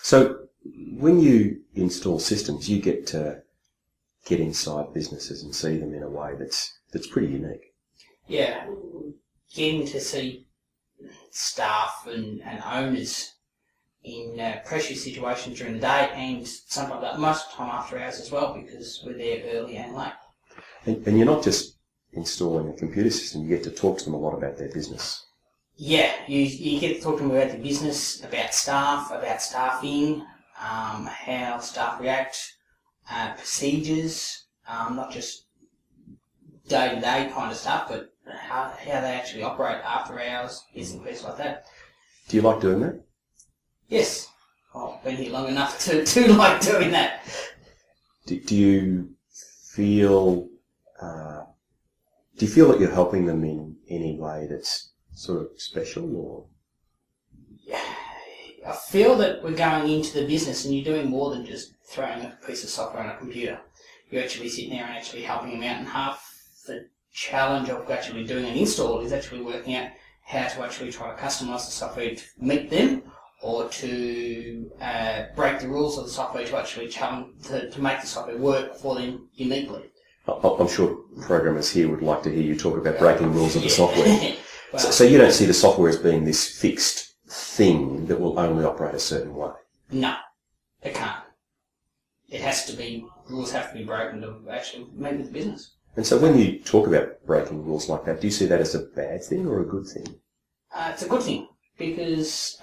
So when you install systems, you get to get inside businesses and see them in a way that's pretty unique. Yeah, getting to see staff and owners in pressure situations during the day, and sometimes most of the time after hours as well, because we're there early and late. And you're not just installing a computer system, you get to talk to them a lot about their business. Yeah, you get to talk to them about the business, about staff, about staffing, how staff react, procedures, not just day-to-day kind of stuff, but how they actually operate after hours, bits and pieces like that. Do you like doing that? Yes. I've been here long enough to like doing that. Do you feel that you're helping them in any way that's sort of special, or? Yeah, I feel that we're going into the business and you're doing more than just throwing a piece of software on a computer. You're actually sitting there and actually helping them out, and half the challenge of actually doing an install is actually working out how to actually try to customise the software to meet them, or to break the rules of the software to actually to make the software work for them uniquely. I'm sure programmers here would like to hear you talk about breaking rules of the software. Well, so you don't see the software as being this fixed thing that will only operate a certain way? No, it can't. It has to be, rules have to be broken to actually make the business. And so when you talk about breaking rules like that, do you see that as a bad thing or a good thing? It's a good thing, because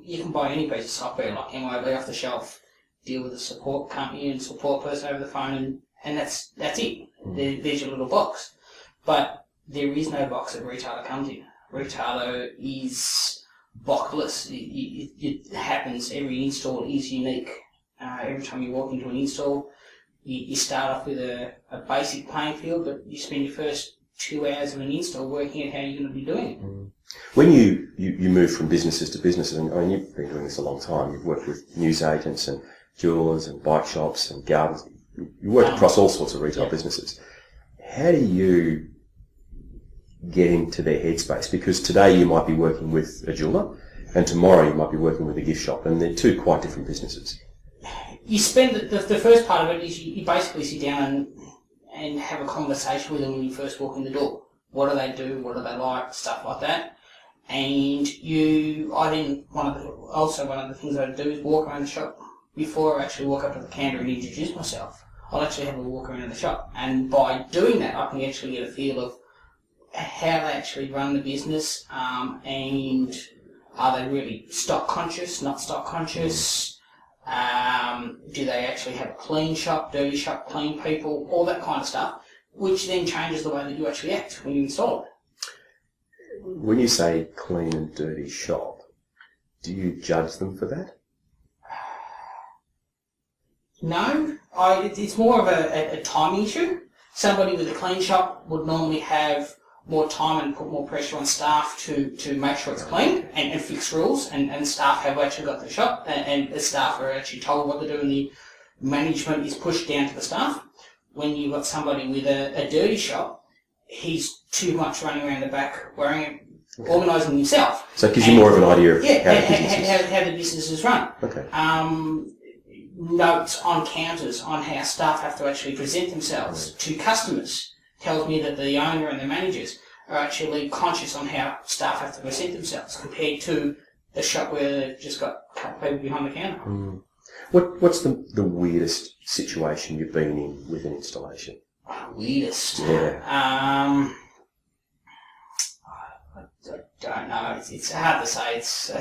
you can buy any piece of software like MIB off the shelf, deal with a support company and support person over the phone, and that's it. There's your little box. But there is no box that retailer comes in. Retailer is boxless. It happens. Every install is unique. Every time you walk into an install, you start off with a basic playing field, but you spend your first 2 hours of an install working out how you're going to be doing it. When you move from businesses to businesses, and I mean, you've been doing this a long time, you've worked with newsagents and jewellers and bike shops and gardens, you work across all sorts of retail businesses. How do you get into their headspace? Because today you might be working with a jeweller, and tomorrow you might be working with a gift shop, and they're two quite different businesses. You spend the first part of it is you basically sit down and have a conversation with them when you first walk in the door. What do they do? What do they like? Stuff like that. And one of the things I do is walk around the shop. Before I actually walk up to the counter and introduce myself, I'll actually have a walk around the shop. And by doing that, I can actually get a feel of how they actually run the business, and are they really stock conscious, not stock conscious? Do they actually have a clean shop, dirty shop, clean people, all that kind of stuff, which then changes the way that you actually act when you install it. When you say clean and dirty shop, do you judge them for that? No, it's more of a timing issue. Somebody with a clean shop would normally have more time and put more pressure on staff to make sure it's clean and fix rules, and staff have actually got the shop, and the staff are actually told what to do, and the management is pushed down to the staff. When you've got somebody with a dirty shop, he's too much running around the back organising himself. So it gives you more of an idea of how the business is run. Okay. Notes on counters on how staff have to actually present themselves to customers tells me that the owner and the managers are actually conscious on how staff have to present themselves compared to the shop where they've just got a couple of people behind the counter. What's the weirdest situation you've been in with an installation? Weirdest? Yeah. I don't know. It's hard to say. It's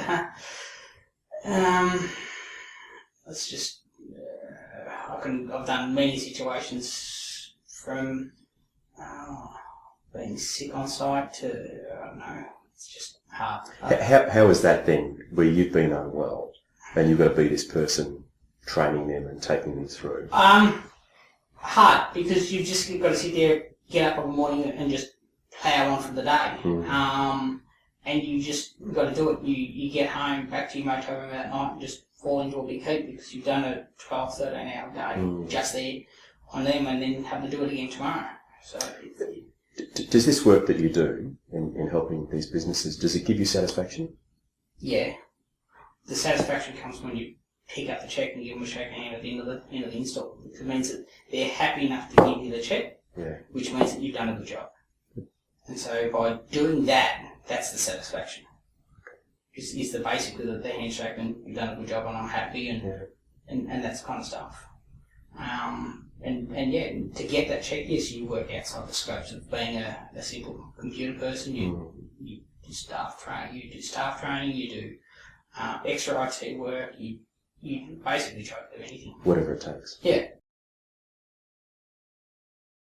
just I've done many situations from being sick on site to I don't know. It's just hard. How is that then, where you've been unwell and you've got to be this person training them and taking them through? Hard, because you've just got to sit there, get up in the morning and just plow on for the day. And you just got to do it. You get home, back to your motel room that night and just fall into a big heap because you've done a 12, 13 hour day just there on them, and then have to do it again tomorrow. So, does this work that you do in helping these businesses, does it give you satisfaction? Yeah. The satisfaction comes when you pick up the check and give them a shake hand at the end of the install. It means that they're happy enough to give you the check, which means that you've done a good job. And so by doing that, that's the satisfaction. Is the basically the handshake and you've done a good job and I'm happy and that kind of stuff. And to get that check, yes, you work outside the scopes of being a simple computer person. You do staff training, you do extra IT work, you basically try to do anything. Whatever it takes. Yeah.